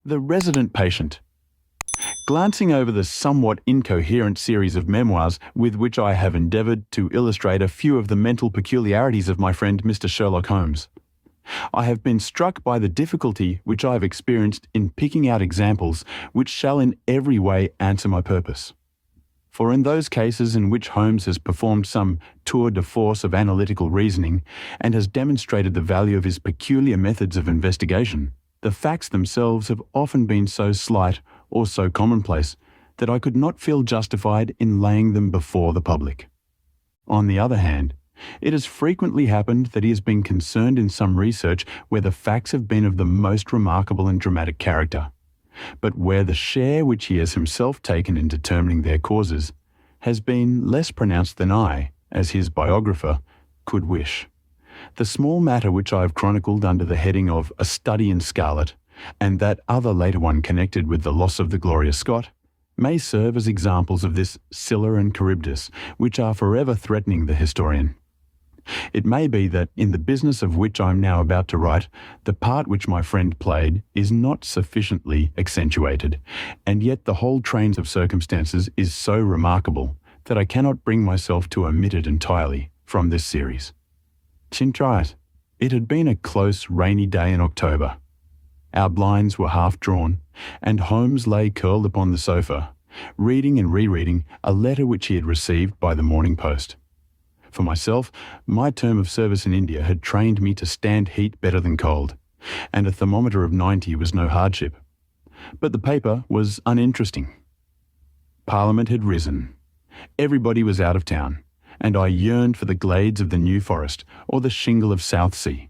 The Resident Patient. Glancing over the somewhat incoherent series of memoirs with which I have endeavoured to illustrate a few of the mental peculiarities of my friend Mr. Sherlock Holmes, I have been struck by the difficulty which I have experienced in picking out examples which shall in every way answer my purpose. For in those cases in which Holmes has performed some tour de force of analytical reasoning and has demonstrated the value of his peculiar methods of investigation, the facts themselves have often been so slight or so commonplace that I could not feel justified in laying them before the public. On the other hand, it has frequently happened that he has been concerned in some research where the facts have been of the most remarkable and dramatic character, but where the share which he has himself taken in determining their causes has been less pronounced than I, as his biographer, could wish. The small matter which I have chronicled under the heading of A Study in Scarlet, and that other later one connected with the loss of the Gloria Scott, may serve as examples of this Scylla and Charybdis, which are forever threatening the historian. It may be that in the business of which I am now about to write, the part which my friend played is not sufficiently accentuated, and yet the whole train of circumstances is so remarkable that I cannot bring myself to omit it entirely from this series. Try it. It had been a close, rainy day in October. Our blinds were half drawn, and Holmes lay curled upon the sofa, reading and rereading a letter which he had received by the morning post. For myself, my term of service in India had trained me to stand heat better than cold, and a thermometer of 90 was no hardship. But the paper was uninteresting. Parliament had risen. Everybody was out of town, and I yearned for the glades of the New Forest or the shingle of Southsea.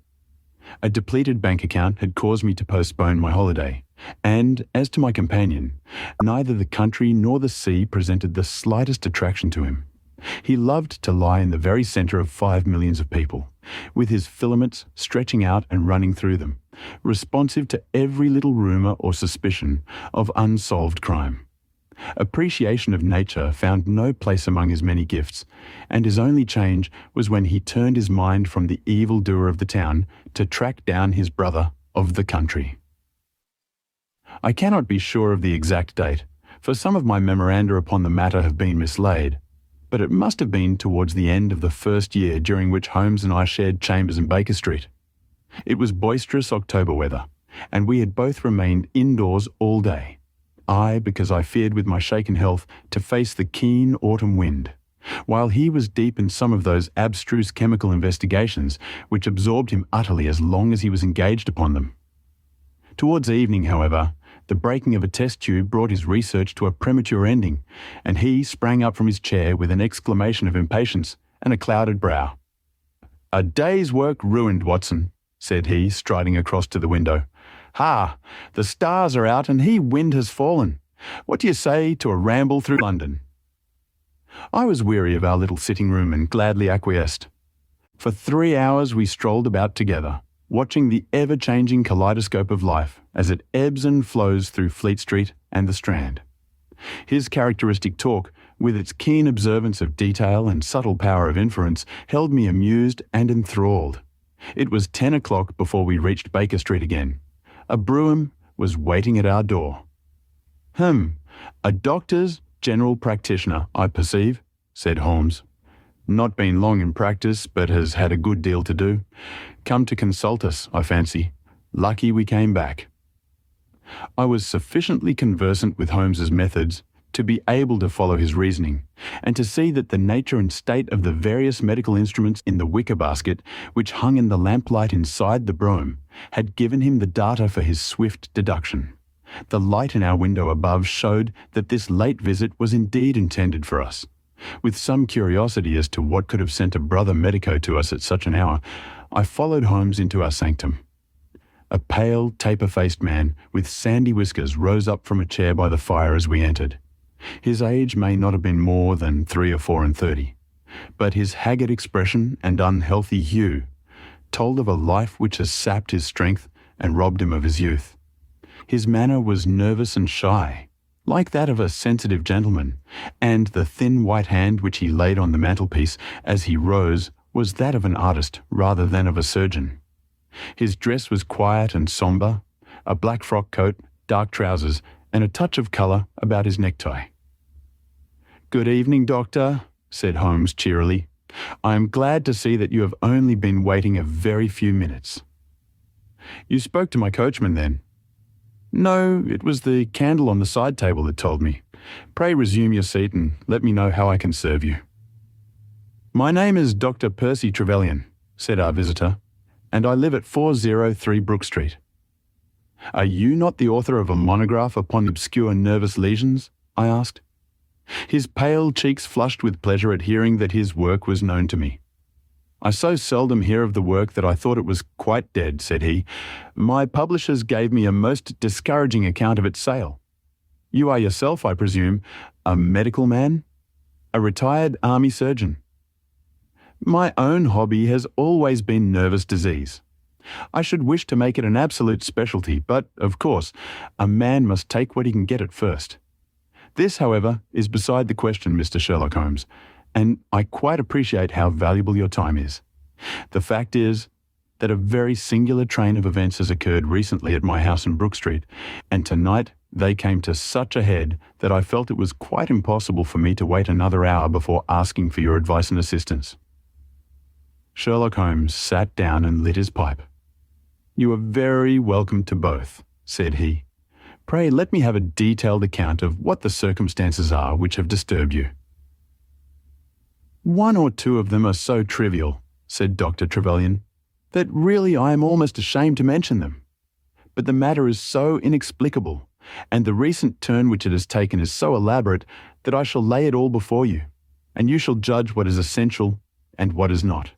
A depleted bank account had caused me to postpone my holiday, and, as to my companion, neither the country nor the sea presented the slightest attraction to him. He loved to lie in the very centre of 5 millions of people, with his filaments stretching out and running through them, responsive to every little rumour or suspicion of unsolved crime. Appreciation of nature found no place among his many gifts, and his only change was when he turned his mind from the evildoer of the town to track down his brother of the country. I cannot be sure of the exact date, for some of my memoranda upon the matter have been mislaid, but it must have been towards the end of the first year during which Holmes and I shared chambers in Baker Street. It was boisterous October weather, and we had both remained indoors all day. I, because I feared with my shaken health to face the keen autumn wind, while he was deep in some of those abstruse chemical investigations which absorbed him utterly as long as he was engaged upon them. Towards evening, however, the breaking of a test tube brought his research to a premature ending, and he sprang up from his chair with an exclamation of impatience and a clouded brow. "A day's work ruined, Watson," said he, striding across to the window. "Ha! The stars are out and wind has fallen. What do you say to a ramble through London?" I was weary of our little sitting room and gladly acquiesced. For 3 hours we strolled about together, watching the ever-changing kaleidoscope of life as it ebbs and flows through Fleet Street and the Strand. His characteristic talk, with its keen observance of detail and subtle power of inference, held me amused and enthralled. It was 10 o'clock before we reached Baker Street again. A brougham was waiting at our door. A doctor's general practitioner, I perceive," said Holmes. "Not been long in practice, but has had a good deal to do. Come to consult us, I fancy. Lucky we came back." I was sufficiently conversant with Holmes's methods to be able to follow his reasoning, and to see that the nature and state of the various medical instruments in the wicker basket which hung in the lamplight inside the brougham had given him the data for his swift deduction. The light in our window above showed that this late visit was indeed intended for us. With some curiosity as to what could have sent a brother medico to us at such an hour, I followed Holmes into our sanctum. A pale, taper-faced man with sandy whiskers rose up from a chair by the fire as we entered. His age may not have been more than 3 or 4 and 30, but his haggard expression and unhealthy hue told of a life which has sapped his strength and robbed him of his youth. His manner was nervous and shy, like that of a sensitive gentleman, and the thin white hand which he laid on the mantelpiece as he rose was that of an artist rather than of a surgeon. His dress was quiet and sombre, a black frock coat, dark trousers, and a touch of colour about his necktie. "Good evening, Doctor," said Holmes cheerily. "I am glad to see that you have only been waiting a very few minutes." "You spoke to my coachman, then?" "No, it was the candle on the side table that told me. Pray resume your seat and let me know how I can serve you." "My name is Dr. Percy Trevelyan," said our visitor, "and I live at 403 Brook Street." "Are you not the author of a monograph upon obscure nervous lesions?" I asked. His pale cheeks flushed with pleasure at hearing that his work was known to me. "I so seldom hear of the work that I thought it was quite dead," said he. "My publishers gave me a most discouraging account of its sale. You are yourself, I presume, a medical man? A retired army surgeon?" "My own hobby has always been nervous disease. I should wish to make it an absolute specialty, but, of course, a man must take what he can get at first. This, however, is beside the question, Mr. Sherlock Holmes, and I quite appreciate how valuable your time is. The fact is that a very singular train of events has occurred recently at my house in Brook Street, and tonight they came to such a head that I felt it was quite impossible for me to wait another hour before asking for your advice and assistance." Sherlock Holmes sat down and lit his pipe. "You are very welcome to both," said he. "Pray let me have a detailed account of what the circumstances are which have disturbed you." "One or two of them are so trivial," said Dr. Trevelyan, "that really I am almost ashamed to mention them. But the matter is so inexplicable, and the recent turn which it has taken is so elaborate, that I shall lay it all before you, and you shall judge what is essential and what is not.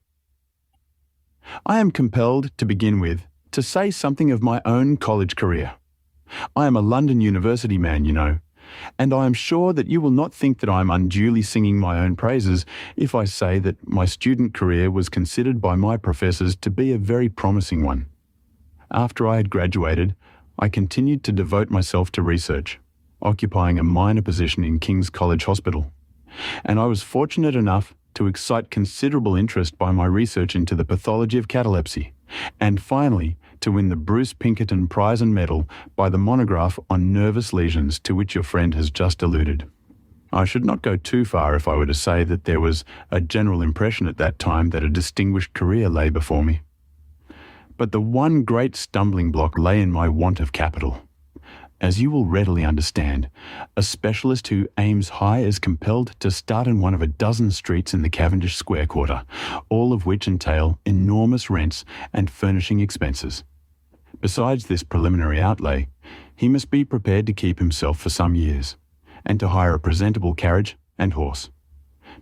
I am compelled, to begin with, to say something of my own college career. I am a London University man, you know, and I am sure that you will not think that I am unduly singing my own praises if I say that my student career was considered by my professors to be a very promising one. After I had graduated, I continued to devote myself to research, occupying a minor position in King's College Hospital, and I was fortunate enough to excite considerable interest by my research into the pathology of catalepsy, and finally to win the Bruce Pinkerton Prize and Medal by the monograph on nervous lesions to which your friend has just alluded. I should not go too far if I were to say that there was a general impression at that time that a distinguished career lay before me. But the one great stumbling block lay in my want of capital. As you will readily understand, a specialist who aims high is compelled to start in one of a dozen streets in the Cavendish Square quarter, all of which entail enormous rents and furnishing expenses. Besides this preliminary outlay, he must be prepared to keep himself for some years, and to hire a presentable carriage and horse.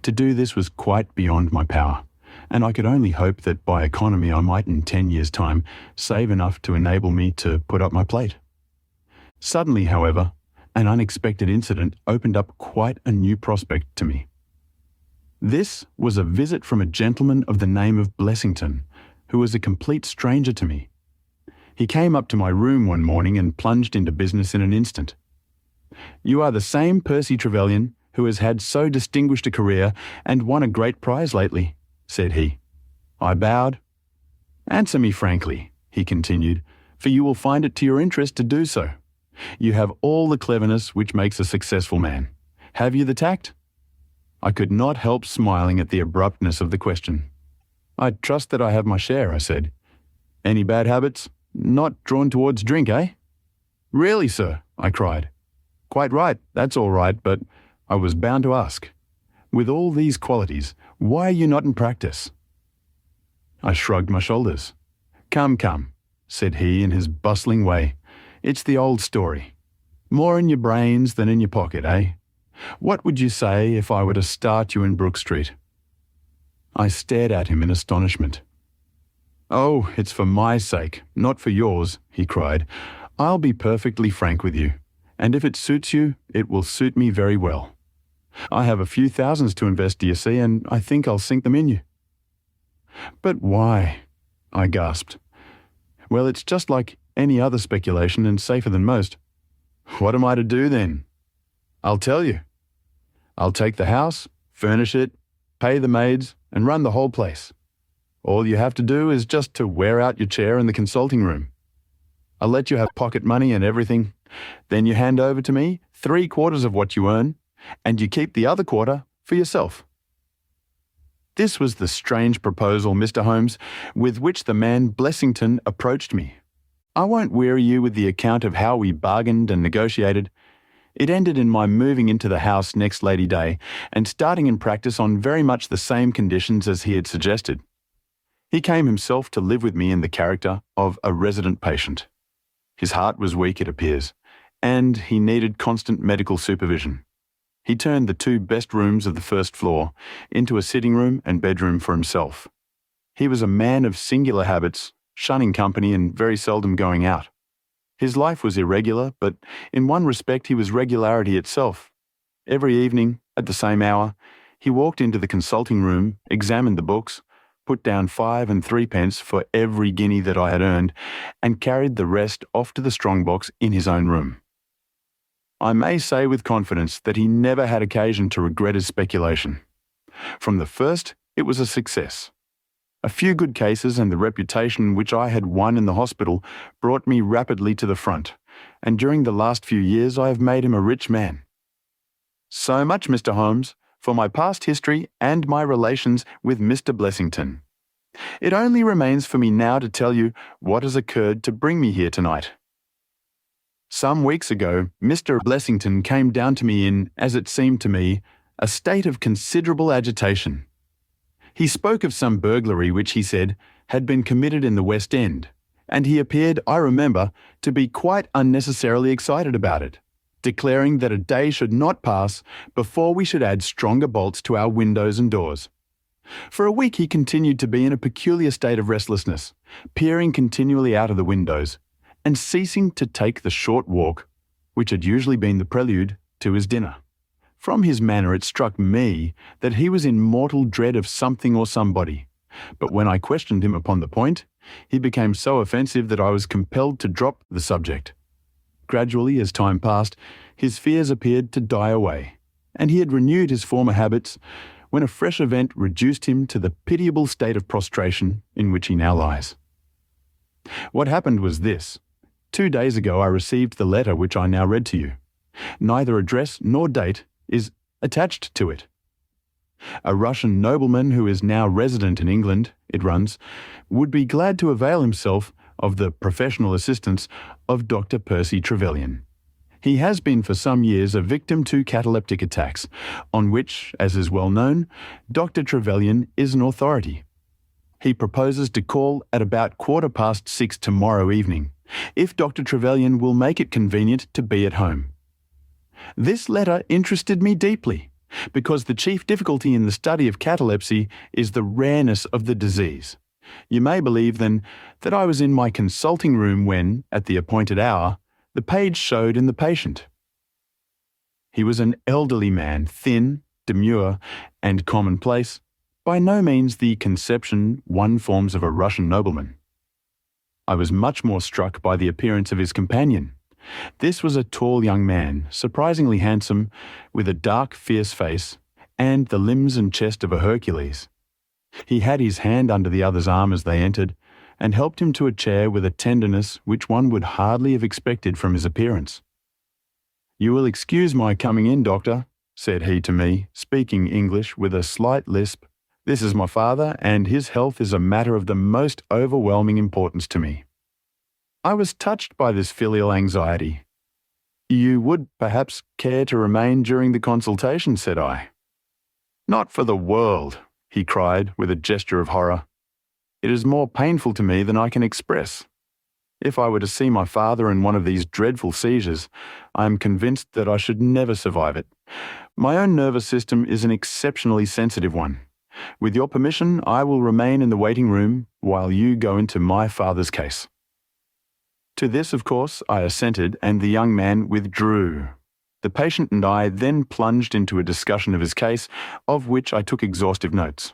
To do this was quite beyond my power, and I could only hope that by economy I might in 10 years' time save enough to enable me to put up my plate. Suddenly, however, an unexpected incident opened up quite a new prospect to me. This was a visit from a gentleman of the name of Blessington, who was a complete stranger to me. He came up to my room one morning and plunged into business in an instant. "You are the same Percy Trevelyan who has had so distinguished a career and won a great prize lately," said he. I bowed. "Answer me frankly," he continued, "for you will find it to your interest to do so. You have all the cleverness which makes a successful man. Have you the tact?" I could not help smiling at the abruptness of the question. "I trust that I have my share," I said. "Any bad habits? Not drawn towards drink, eh?" "Really, sir," I cried. "Quite right, that's all right, but I was bound to ask. With all these qualities, why are you not in practice?" I shrugged my shoulders. Come," said he in his bustling way. "It's the old story. More in your brains than in your pocket, eh? What would you say if I were to start you in Brook Street?" I stared at him in astonishment. "Oh, it's for my sake, not for yours," he cried. "I'll be perfectly frank with you, and if it suits you, it will suit me very well. I have a few thousands to invest, do you see, and I think I'll sink them in you." "But why?" I gasped. "Well, it's just like any other speculation and safer than most." "What am I to do then?" "I'll tell you. I'll take the house, furnish it, pay the maids, and run the whole place. All you have to do is just to wear out your chair in the consulting room." I'll let you have pocket money and everything. Then you hand over to me 3/4 of what you earn, and you keep the other quarter for yourself." This was the strange proposal, Mr. Holmes, with which the man Blessington approached me. I won't weary you with the account of how we bargained and negotiated. It ended in my moving into the house next Lady Day and starting in practice on very much the same conditions as he had suggested. He came himself to live with me in the character of a resident patient. His heart was weak, it appears, and he needed constant medical supervision. He turned the 2 best rooms of the first floor into a sitting room and bedroom for himself. He was a man of singular habits, shunning company and very seldom going out. His life was irregular, but in one respect he was regularity itself. Every evening, at the same hour, he walked into the consulting room, examined the books, put down 5 and 3 pence for every guinea that I had earned, and carried the rest off to the strong box in his own room. I may say with confidence that he never had occasion to regret his speculation. From the first, it was a success. A few good cases and the reputation which I had won in the hospital brought me rapidly to the front, and during the last few years I have made him a rich man. So much, Mr. Holmes, for my past history and my relations with Mr. Blessington. It only remains for me now to tell you what has occurred to bring me here tonight. Some weeks ago, Mr. Blessington came down to me in, as it seemed to me, a state of considerable agitation. He spoke of some burglary which, he said, had been committed in the West End, and he appeared, I remember, to be quite unnecessarily excited about it, declaring that a day should not pass before we should add stronger bolts to our windows and doors. For a week he continued to be in a peculiar state of restlessness, peering continually out of the windows, and ceasing to take the short walk, which had usually been the prelude to his dinner. From his manner it struck me that he was in mortal dread of something or somebody, but when I questioned him upon the point, he became so offensive that I was compelled to drop the subject. Gradually, as time passed, his fears appeared to die away, and he had renewed his former habits when a fresh event reduced him to the pitiable state of prostration in which he now lies. What happened was this. 2 days ago I received the letter which I now read to you. Neither address nor date is attached to it. A Russian nobleman who is now resident in England, it runs, would be glad to avail himself of the professional assistance of Dr. Percy Trevelyan. He has been for some years a victim to cataleptic attacks, on which, as is well known, Dr. Trevelyan is an authority. He proposes to call at about 6:15 tomorrow evening, if Dr. Trevelyan will make it convenient to be at home. This letter interested me deeply, because the chief difficulty in the study of catalepsy is the rareness of the disease. You may believe, then, that I was in my consulting room when, at the appointed hour, the page showed in the patient. He was an elderly man, thin, demure, and commonplace, by no means the conception one forms of a Russian nobleman. I was much more struck by the appearance of his companion. This was a tall young man, surprisingly handsome, with a dark, fierce face, and the limbs and chest of a Hercules. He had his hand under the other's arm as they entered, and helped him to a chair with a tenderness which one would hardly have expected from his appearance. "You will excuse my coming in, doctor," said he to me, speaking English with a slight lisp. "This is my father, and his health is a matter of the most overwhelming importance to me." I was touched by this filial anxiety. "You would perhaps care to remain during the consultation," said I. "Not for the world," he cried with a gesture of horror. "It is more painful to me than I can express. If I were to see my father in one of these dreadful seizures, I am convinced that I should never survive it. My own nervous system is an exceptionally sensitive one. With your permission, I will remain in the waiting room while you go into my father's case." To this, of course, I assented, and the young man withdrew. The patient and I then plunged into a discussion of his case, of which I took exhaustive notes.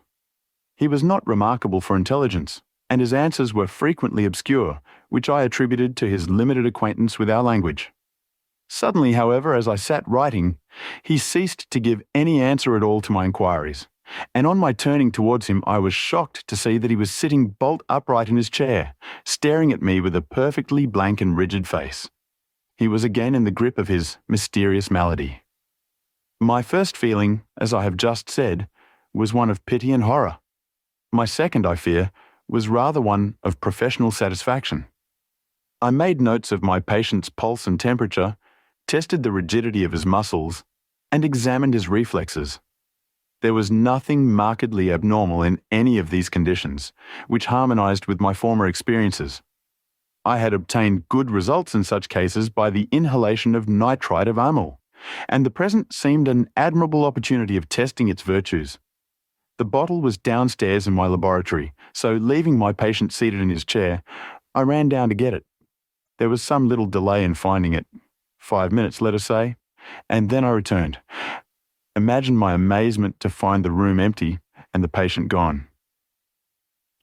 He was not remarkable for intelligence, and his answers were frequently obscure, which I attributed to his limited acquaintance with our language. Suddenly, however, as I sat writing, he ceased to give any answer at all to my inquiries, And on my turning towards him, I was shocked to see that he was sitting bolt upright in his chair, staring at me with a perfectly blank and rigid face. He was again in the grip of his mysterious malady. My first feeling, as I have just said, was one of pity and horror. My second, I fear, was rather one of professional satisfaction. I made notes of my patient's pulse and temperature, tested the rigidity of his muscles, and examined his reflexes. There was nothing markedly abnormal in any of these conditions, which harmonized with my former experiences. I had obtained good results in such cases by the inhalation of nitrite of amyl, and the present seemed an admirable opportunity of testing its virtues. The bottle was downstairs in my laboratory, so leaving my patient seated in his chair, I ran down to get it. There was some little delay in finding it, 5 minutes, let us say, and then I returned. Imagine my amazement to find the room empty and the patient gone.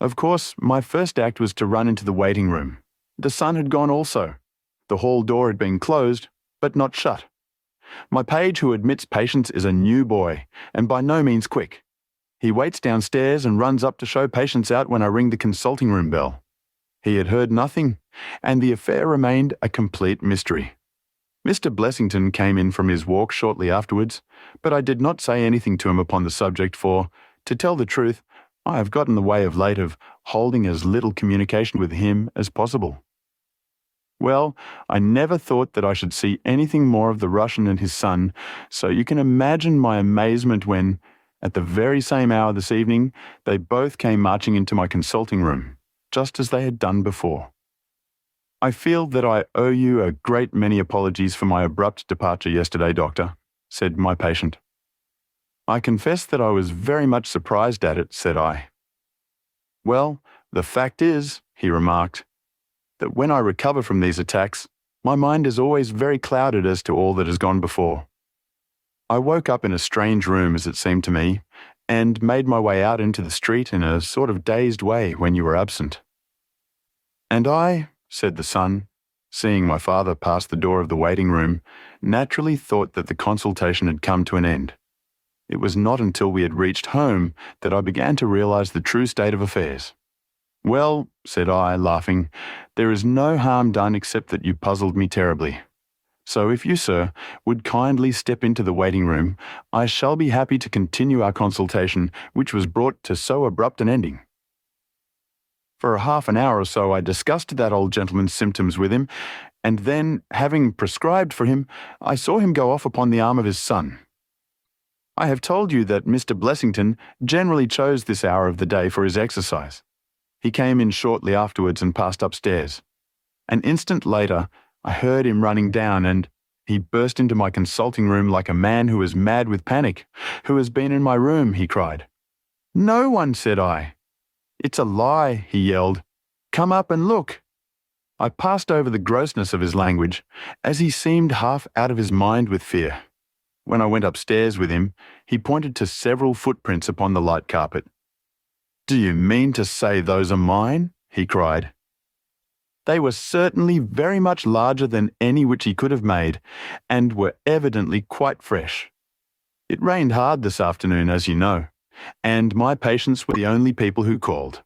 Of course, my first act was to run into the waiting room. The son had gone also. The hall door had been closed, but not shut. My page who admits patients is a new boy, and by no means quick. He waits downstairs and runs up to show patients out when I ring the consulting room bell. He had heard nothing, and the affair remained a complete mystery. Mr. Blessington came in from his walk shortly afterwards, but I did not say anything to him upon the subject for, to tell the truth, I have got in the way of late of holding as little communication with him as possible. Well, I never thought that I should see anything more of the Russian and his son, so you can imagine my amazement when, at the very same hour this evening, they both came marching into my consulting room, just as they had done before. I feel that I owe you a great many apologies for my abrupt departure yesterday, Doctor, said my patient. I confess that I was very much surprised at it, said I. Well, the fact is, he remarked, that when I recover from these attacks, my mind is always very clouded as to all that has gone before. I woke up in a strange room, as it seemed to me, and made my way out into the street in a sort of dazed way when you were absent. And I, said the son, seeing my father pass the door of the waiting room, naturally thought that the consultation had come to an end. It was not until we had reached home that I began to realize the true state of affairs. Well, said I, laughing, there is no harm done except that you puzzled me terribly. So if you, sir, would kindly step into the waiting room, I shall be happy to continue our consultation, which was brought to so abrupt an ending. For a half an hour or so I discussed that old gentleman's symptoms with him, and then, having prescribed for him, I saw him go off upon the arm of his son. I have told you that Mr. Blessington generally chose this hour of the day for his exercise. He came in shortly afterwards and passed upstairs. An instant later, I heard him running down, and he burst into my consulting room like a man who is mad with panic. "Who has been in my room?" he cried. "No one," said I. "It's a lie," he yelled. "Come up and look." I passed over the grossness of his language, as he seemed half out of his mind with fear. When I went upstairs with him, he pointed to several footprints upon the light carpet. "Do you mean to say those are mine?" he cried. They were certainly very much larger than any which he could have made, and were evidently quite fresh. It rained hard this afternoon, as you know, and my patients were the only people who called.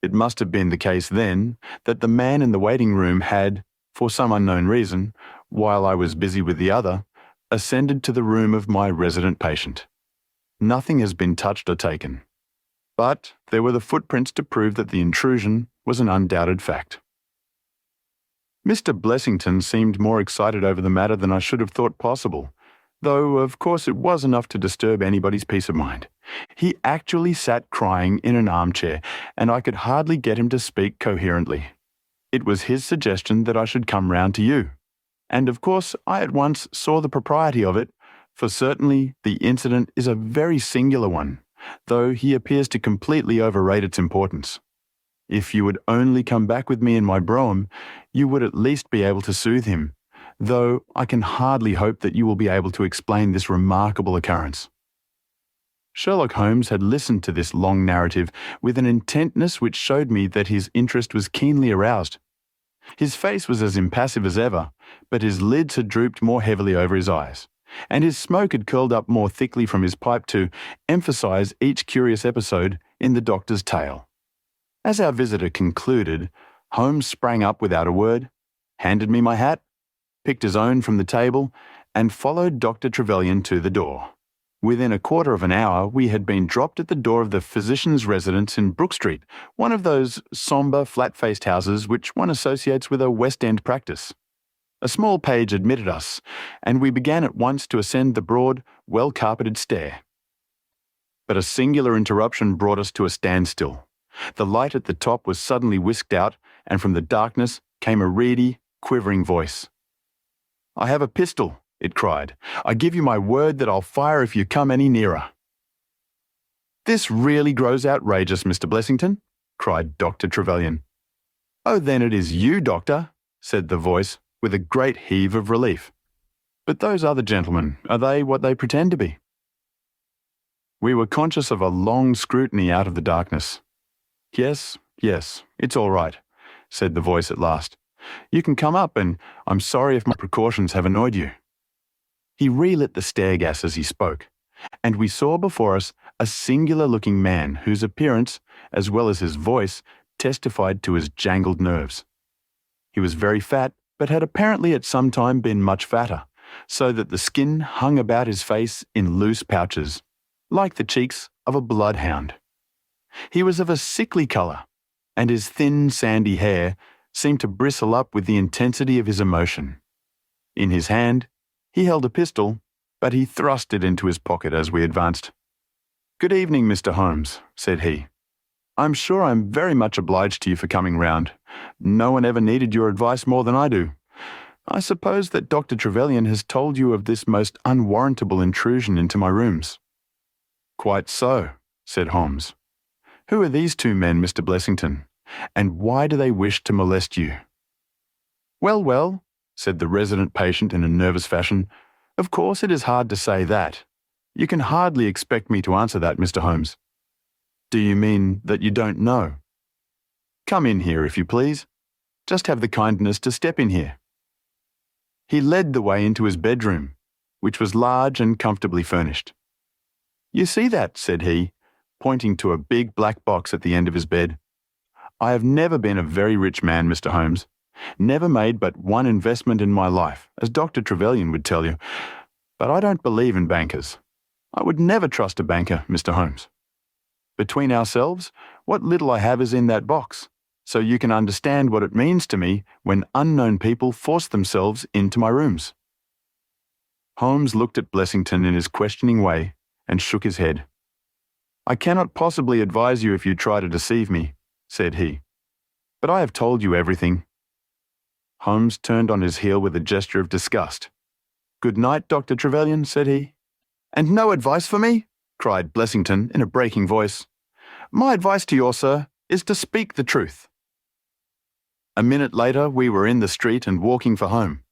It must have been the case then that the man in the waiting room had, for some unknown reason, while I was busy with the other, ascended to the room of my resident patient. Nothing has been touched or taken. But there were the footprints to prove that the intrusion was an undoubted fact. Mr. Blessington seemed more excited over the matter than I should have thought possible, though of course it was enough to disturb anybody's peace of mind. He actually sat crying in an armchair, and I could hardly get him to speak coherently. It was his suggestion that I should come round to you, and of course I at once saw the propriety of it, for certainly the incident is a very singular one, though he appears to completely overrate its importance. If you would only come back with me in my brougham, you would at least be able to soothe him, though I can hardly hope that you will be able to explain this remarkable occurrence. Sherlock Holmes had listened to this long narrative with an intentness which showed me that his interest was keenly aroused. His face was as impassive as ever, but his lids had drooped more heavily over his eyes, and his smoke had curled up more thickly from his pipe to emphasize each curious episode in the doctor's tale. As our visitor concluded, Holmes sprang up without a word, handed me my hat, picked his own from the table, and followed Dr. Trevelyan to the door. Within a quarter of an hour, we had been dropped at the door of the physician's residence in Brook Street, one of those sombre, flat-faced houses which one associates with a West End practice. A small page admitted us, and we began at once to ascend the broad, well-carpeted stair. But a singular interruption brought us to a standstill. The light at the top was suddenly whisked out, and from the darkness came a reedy, quivering voice. "I have a pistol," it cried. "I give you my word that I'll fire if you come any nearer." "This really grows outrageous, Mr. Blessington," cried Dr. Trevelyan. "Oh, then it is you, Doctor," said the voice, with a great heave of relief. "But those other gentlemen, are they what they pretend to be?" We were conscious of a long scrutiny out of the darkness. Yes, it's all right," said the voice at last. "You can come up, and I'm sorry if my precautions have annoyed you." He relit the stair gas as he spoke, and we saw before us a singular-looking man whose appearance, as well as his voice, testified to his jangled nerves. He was very fat, but had apparently at some time been much fatter, so that the skin hung about his face in loose pouches, like the cheeks of a bloodhound. He was of a sickly colour, and his thin, sandy hair seemed to bristle up with the intensity of his emotion. In his hand, he held a pistol, but he thrust it into his pocket as we advanced. "Good evening, Mr. Holmes," said he. "I'm sure I'm very much obliged to you for coming round. No one ever needed your advice more than I do. I suppose that Dr. Trevelyan has told you of this most unwarrantable intrusion into my rooms." "Quite so," said Holmes. "Who are these two men, Mr. Blessington, and why do they wish to molest you?" Well, said the resident patient in a nervous fashion, "of course it is hard to say that. You can hardly expect me to answer that, Mr. Holmes." "Do you mean that you don't know?" "Come in here, if you please. Just have the kindness to step in here." He led the way into his bedroom, which was large and comfortably furnished. "You see that," said he, pointing to a big black box at the end of his bed. "I have never been a very rich man, Mr. Holmes. Never made but one investment in my life, as Dr. Trevelyan would tell you. But I don't believe in bankers. I would never trust a banker, Mr. Holmes. Between ourselves, what little I have is in that box, so you can understand what it means to me when unknown people force themselves into my rooms." Holmes looked at Blessington in his questioning way and shook his head. "I cannot possibly advise you if you try to deceive me," said he. "But I have told you everything." Holmes turned on his heel with a gesture of disgust. "Good night, Dr. Trevelyan," said he. "And no advice for me?" cried Blessington in a breaking voice. "My advice to you, sir, is to speak the truth." A minute later we were in the street and walking for home.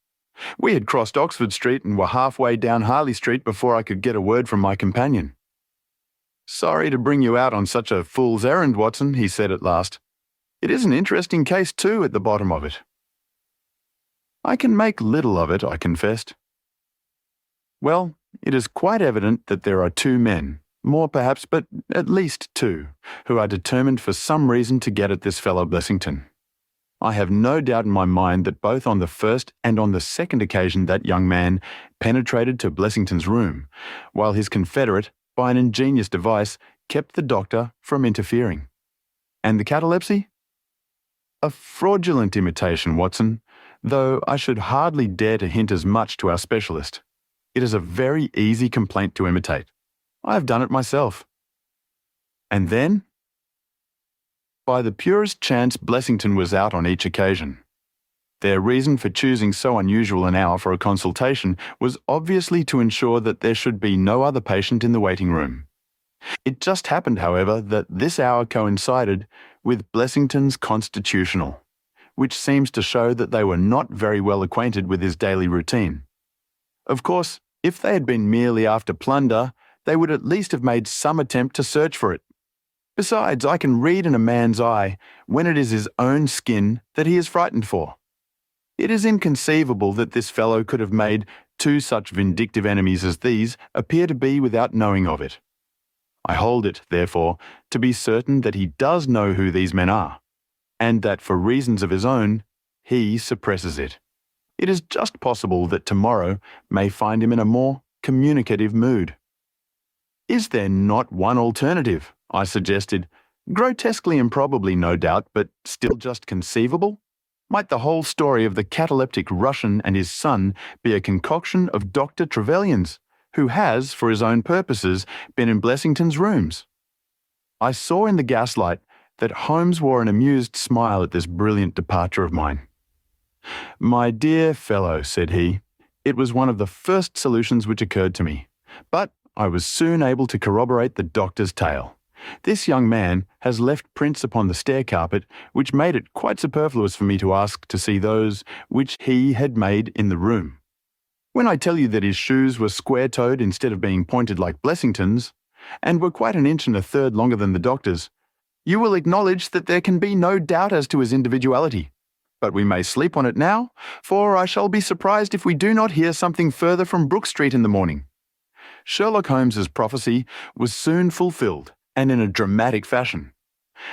We had crossed Oxford Street and were halfway down Harley Street before I could get a word from my companion. "Sorry to bring you out on such a fool's errand, Watson," he said at last. "It is an interesting case, too, at the bottom of it." "I can make little of it," I confessed. "Well, it is quite evident that there are two men, more perhaps, but at least two, who are determined for some reason to get at this fellow Blessington. I have no doubt in my mind that both on the first and on the second occasion that young man penetrated to Blessington's room, while his confederate, by an ingenious device, kept the doctor from interfering. And the catalepsy? A fraudulent imitation, Watson, though I should hardly dare to hint as much to our specialist. It is a very easy complaint to imitate. I have done it myself. And then? By the purest chance, Blessington was out on each occasion. Their reason for choosing so unusual an hour for a consultation was obviously to ensure that there should be no other patient in the waiting room. It just happened, however, that this hour coincided with Blessington's constitutional, which seems to show that they were not very well acquainted with his daily routine. Of course, if they had been merely after plunder, they would at least have made some attempt to search for it. Besides, I can read in a man's eye when it is his own skin that he is frightened for. It is inconceivable that this fellow could have made Two such vindictive enemies as these appear to be without knowing of it. I hold it, therefore, to be certain that he does know who these men are, and that for reasons of his own, he suppresses it. It is just possible that tomorrow may find him in a more communicative mood. Is there not one alternative? I suggested, grotesquely improbably no doubt, but still just conceivable? Might the whole story of the cataleptic Russian and his son be a concoction of Dr. Trevelyan's, who has, for his own purposes, been in Blessington's rooms? I saw in the gaslight that Holmes wore an amused smile at this brilliant departure of mine. "My dear fellow," said he, "it was one of the first solutions which occurred to me, but I was soon able to corroborate the doctor's tale. This young man has left prints upon the stair carpet which made it quite superfluous for me to ask to see those which he had made in the room. When I tell you that his shoes were square-toed instead of being pointed like Blessington's, and were quite an inch and a third longer than the doctor's, you will acknowledge that there can be no doubt as to his individuality. But we may sleep on it now, for I shall be surprised if we do not hear something further from Brook Street in the morning." Sherlock Holmes's prophecy was soon fulfilled, and in a dramatic fashion.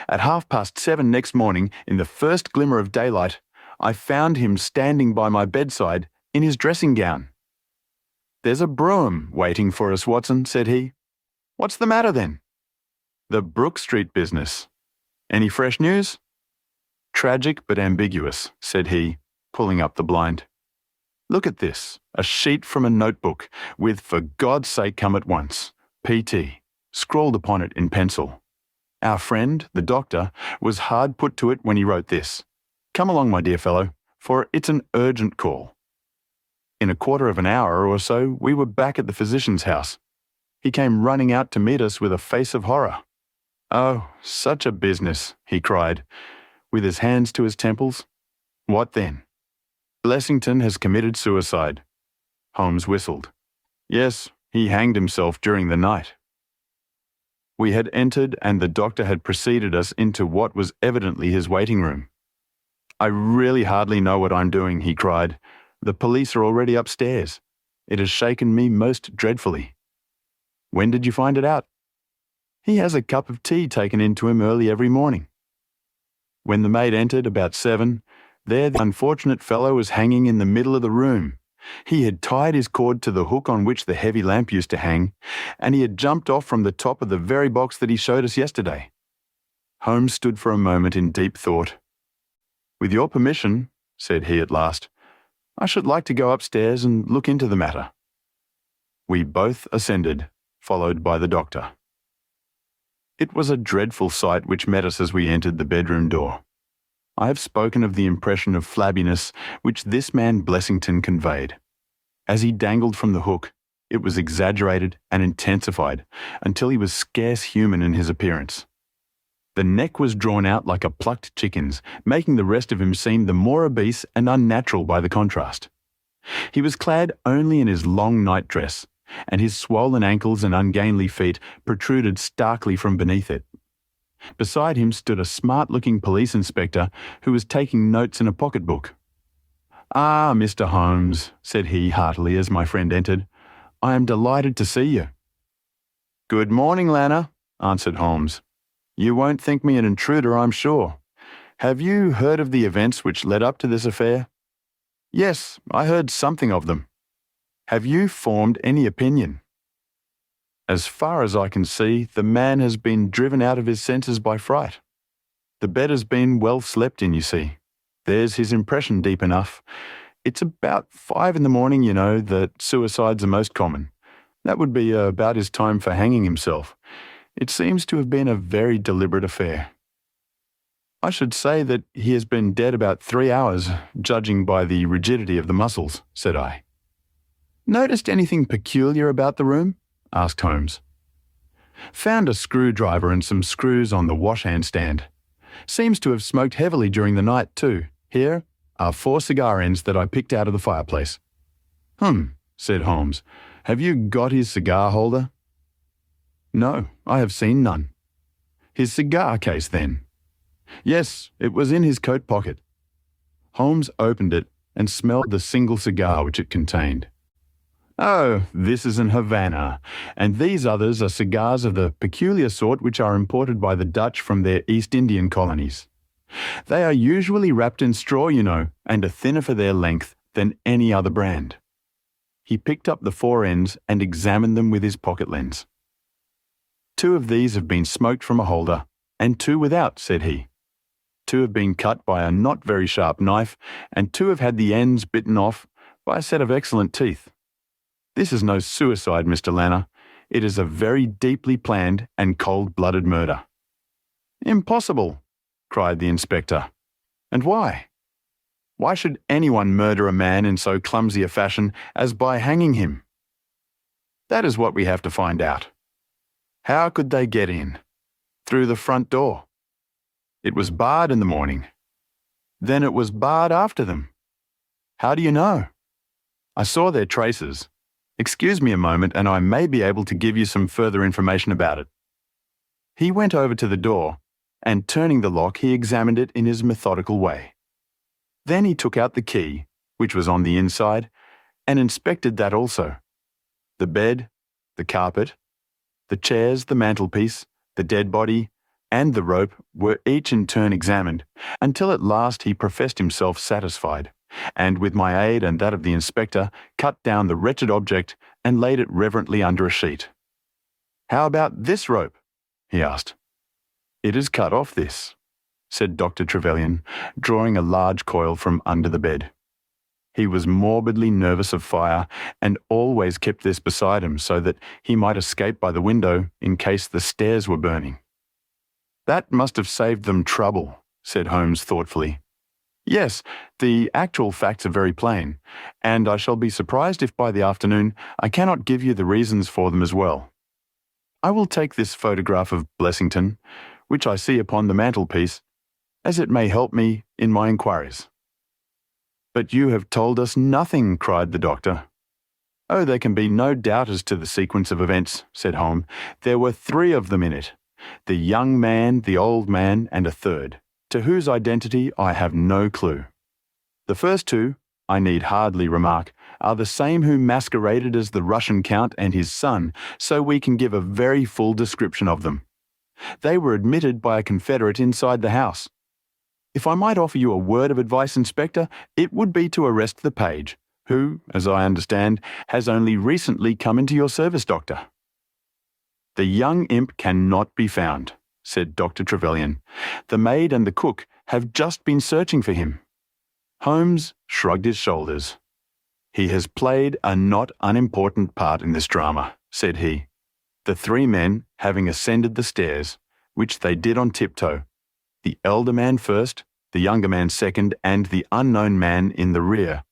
At 7:30 next morning, in the first glimmer of daylight, I found him standing by my bedside in his dressing gown. "There's a brougham waiting for us, Watson," said he. "What's the matter then?" "The Brook Street business. Any fresh news?" "Tragic but ambiguous," said he, pulling up the blind. "Look at this, a sheet from a notebook, with 'For God's sake come at once, P.T.' scrawled upon it in pencil. Our friend, the doctor, was hard put to it when he wrote this. Come along, my dear fellow, for it's an urgent call." In a quarter of an hour or so, we were back at the physician's house. He came running out to meet us with a face of horror. "Oh, such a business," he cried, with his hands to his temples. "What then?" "Blessington has committed suicide." Holmes whistled. "Yes, he hanged himself during the night." We had entered, and the doctor had preceded us into what was evidently his waiting room. "I really hardly know what I'm doing," he cried. "The police are already upstairs. It has shaken me most dreadfully." "When did you find it out?" "He has a cup of tea taken in to him early every morning." When the maid entered about 7, there the unfortunate fellow was hanging in the middle of the room. He had tied his cord to the hook on which the heavy lamp used to hang, and he had jumped off from the top of the very box that he showed us yesterday. Holmes stood for a moment in deep thought. "With your permission," said he at last, "I should like to go upstairs and look into the matter." We both ascended, followed by the doctor. It was a dreadful sight which met us as we entered the bedroom door. I have spoken of the impression of flabbiness which this man Blessington conveyed. As he dangled from the hook, it was exaggerated and intensified until he was scarce human in his appearance. The neck was drawn out like a plucked chicken's, making the rest of him seem the more obese and unnatural by the contrast. He was clad only in his long night-dress, and his swollen ankles and ungainly feet protruded starkly from beneath it. Beside him stood a smart-looking police inspector who was taking notes in a pocketbook. "Ah, Mr. Holmes," said he heartily as my friend entered, "I am delighted to see you." "Good morning, Lana," answered Holmes. "You won't think me an intruder, I'm sure. Have you heard of the events which led up to this affair?" "Yes, I heard something of them." "Have you formed any opinion?" "As far as I can see, the man has been driven out of his senses by fright. The bed has been well slept in, you see. There's his impression deep enough. It's about 5 in the morning, you know, that suicides are most common. That would be about his time for hanging himself. It seems to have been a very deliberate affair." "I should say that he has been dead about 3 hours, judging by the rigidity of the muscles," said I. "Noticed anything peculiar about the room?" asked Holmes. "Found a screwdriver and some screws on the washhand stand. Seems to have smoked heavily during the night, too. Here are 4 cigar ends that I picked out of the fireplace." Said Holmes. "Have you got his cigar holder?" "No, I have seen none." "His cigar case, then?" "Yes, it was in his coat pocket." Holmes opened it and smelled the single cigar which it contained. Oh, this is an Havana, and these others are cigars of the peculiar sort which are imported by the Dutch from their East Indian colonies. They are usually wrapped in straw, you know, and are thinner for their length than any other brand. He picked up the four ends and examined them with his pocket lens. Two of these have been smoked from a holder, and two without, said he. Two have been cut by a not very sharp knife, and two have had the ends bitten off by a set of excellent teeth. This is no suicide, Mr. Lanner. It is a very deeply planned and cold-blooded murder. Impossible, cried the inspector. And why? Why should anyone murder a man in so clumsy a fashion as by hanging him? That is what we have to find out. How could they get in? Through the front door. It was barred in the morning. Then it was barred after them. How do you know? I saw their traces. Excuse me a moment and I may be able to give you some further information about it. He went over to the door, and turning the lock he examined it in his methodical way. Then he took out the key, which was on the inside, and inspected that also. The bed, the carpet, the chairs, the mantelpiece, the dead body, and the rope were each in turn examined, until at last he professed himself satisfied, and with my aid and that of the inspector, cut down the wretched object and laid it reverently under a sheet. How about this rope? He asked. It is cut off this, said Dr. Trevelyan, drawing a large coil from under the bed. He was morbidly nervous of fire, and always kept this beside him so that he might escape by the window in case the stairs were burning. That must have saved them trouble, said Holmes thoughtfully. Yes, the actual facts are very plain, and I shall be surprised if by the afternoon I cannot give you the reasons for them as well. I will take this photograph of Blessington, which I see upon the mantelpiece, as it may help me in my inquiries. But you have told us nothing, cried the doctor. Oh, there can be no doubt as to the sequence of events, said Holmes. There were three of them in it. The young man, the old man, and a third, to whose identity I have no clue. The first two, I need hardly remark, are the same who masqueraded as the Russian Count and his son, so we can give a very full description of them. They were admitted by a confederate inside the house. If I might offer you a word of advice, Inspector, it would be to arrest the page, who, as I understand, has only recently come into your service, Doctor. The young imp cannot be found, said Dr. Trevelyan. The maid and the cook have just been searching for him. Holmes shrugged his shoulders. He has played a not unimportant part in this drama, said he. The three men having ascended the stairs, which they did on tiptoe, the elder man first, the younger man second, and the unknown man in the rear.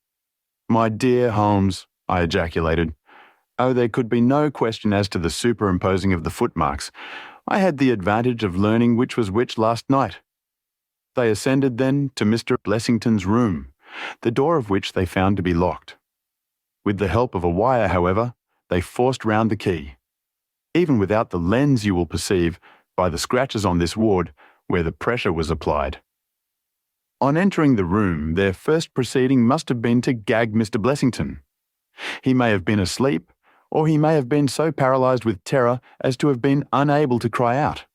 My dear Holmes, I ejaculated. Oh, there could be no question as to the superimposing of the footmarks. I had the advantage of learning which was which last night. They ascended then to Mr. Blessington's room, the door of which they found to be locked. With the help of a wire, however, they forced round the key. Even without the lens you will perceive, by the scratches on this ward, where the pressure was applied. On entering the room, their first proceeding must have been to gag Mr. Blessington. He may have been asleep, or he may have been so paralysed with terror as to have been unable to cry out.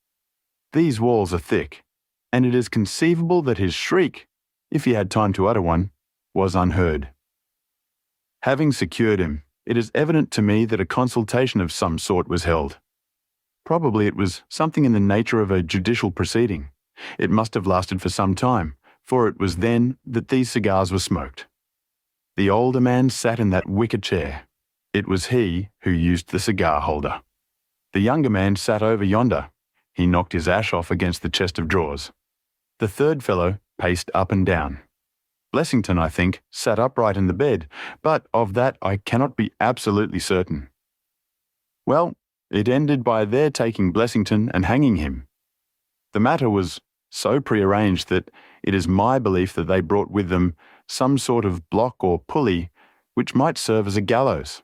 These walls are thick, and it is conceivable that his shriek, if he had time to utter one, was unheard. Having secured him, it is evident to me that a consultation of some sort was held. Probably it was something in the nature of a judicial proceeding. It must have lasted for some time, for it was then that these cigars were smoked. The older man sat in that wicker chair. It was he who used the cigar holder. The younger man sat over yonder. He knocked his ash off against the chest of drawers. The third fellow paced up and down. Blessington, I think, sat upright in the bed, but of that I cannot be absolutely certain. Well, it ended by their taking Blessington and hanging him. The matter was so prearranged that it is my belief that they brought with them some sort of block or pulley which might serve as a gallows.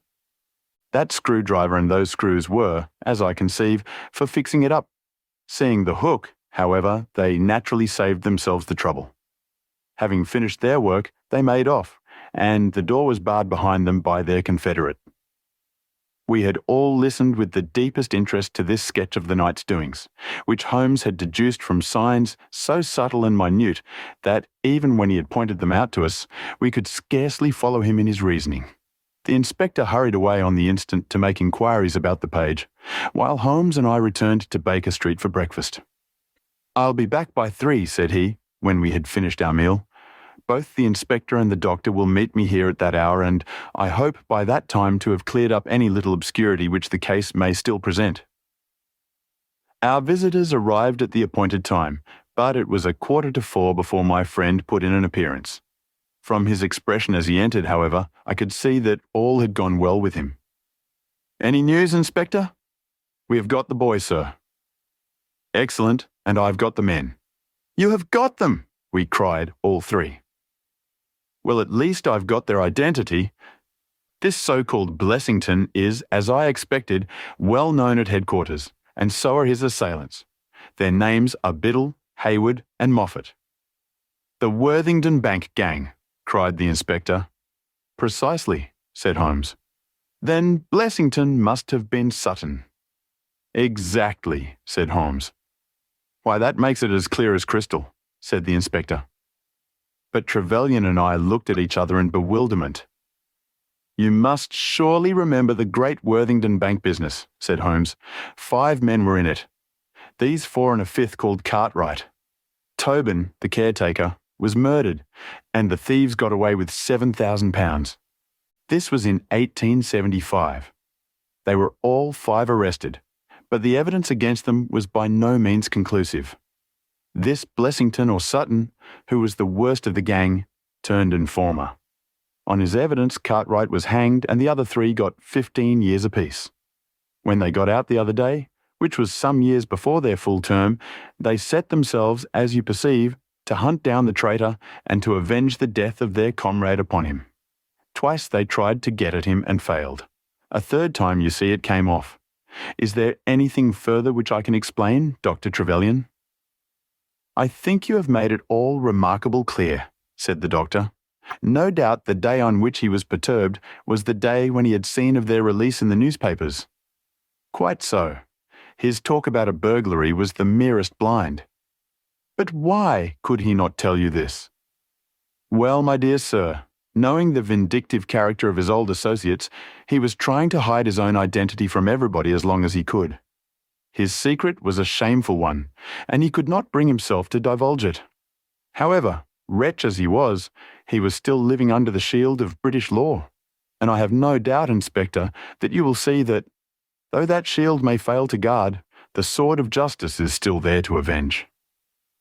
That screwdriver and those screws were, as I conceive, for fixing it up. Seeing the hook, however, they naturally saved themselves the trouble. Having finished their work, they made off, and the door was barred behind them by their confederate. We had all listened with the deepest interest to this sketch of the night's doings, which Holmes had deduced from signs so subtle and minute that, even when he had pointed them out to us, we could scarcely follow him in his reasoning. The inspector hurried away on the instant to make inquiries about the page, while Holmes and I returned to Baker Street for breakfast. "I'll be back by 3, said he, when we had finished our meal. "Both the inspector and the doctor will meet me here at that hour, and I hope by that time to have cleared up any little obscurity which the case may still present." Our visitors arrived at the appointed time, but it was 3:15 before my friend put in an appearance. From his expression as he entered, however, I could see that all had gone well with him. "Any news, Inspector?" "We have got the boy, sir." "Excellent, and I've got the men." "You have got them!" we cried, all three. "Well, at least I've got their identity. This so-called Blessington is, as I expected, well known at headquarters, and so are his assailants. Their names are Biddle, Hayward, and Moffat." "The Worthington Bank gang," cried the inspector. "Precisely," said Holmes. "Then Blessington must have been Sutton." "Exactly," said Holmes. "Why, that makes it as clear as crystal," said the inspector. But Trevelyan and I looked at each other in bewilderment. "You must surely remember the great Worthington Bank business," said Holmes. 5 men were in it. These 4 and a fifth called Cartwright. Tobin, the caretaker, was murdered, and the thieves got away with £7,000. This was in 1875. They were all 5 arrested, but the evidence against them was by no means conclusive. This Blessington or Sutton, who was the worst of the gang, turned informer. On his evidence, Cartwright was hanged and the other 3 got 15 years apiece. When they got out the other day, which was some years before their full term, they set themselves, as you perceive, to hunt down the traitor and to avenge the death of their comrade upon him. Twice they tried to get at him and failed. A 3rd time, you see, it came off. Is there anything further which I can explain, Dr. Trevelyan?" "I think you have made it all remarkable clear," said the doctor. "No doubt the day on which he was perturbed was the day when he had seen of their release in the newspapers." "Quite so. His talk about a burglary was the merest blind." "But why could he not tell you this?" "Well, my dear sir, knowing the vindictive character of his old associates, he was trying to hide his own identity from everybody as long as he could. His secret was a shameful one, and he could not bring himself to divulge it. However, wretch as he was still living under the shield of British law, and I have no doubt, Inspector, that you will see that, though that shield may fail to guard, the sword of justice is still there to avenge."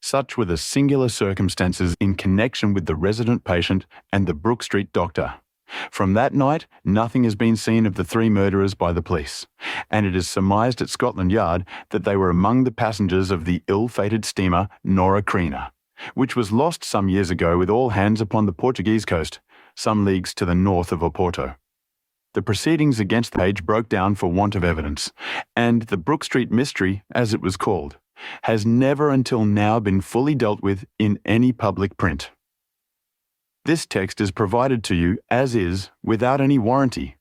Such were the singular circumstances in connection with the resident patient and the Brook Street doctor. From that night, nothing has been seen of the 3 murderers by the police, and it is surmised at Scotland Yard that they were among the passengers of the ill-fated steamer Norah Creina, which was lost some years ago with all hands upon the Portuguese coast, some leagues to the north of Oporto. The proceedings against the page broke down for want of evidence, and the Brook Street mystery, as it was called, has never until now been fully dealt with in any public print. This text is provided to you, as is, without any warranty.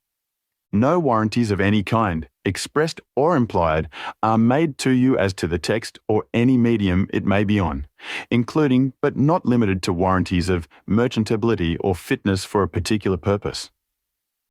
No warranties of any kind, expressed or implied, are made to you as to the text or any medium it may be on, including but not limited to warranties of merchantability or fitness for a particular purpose.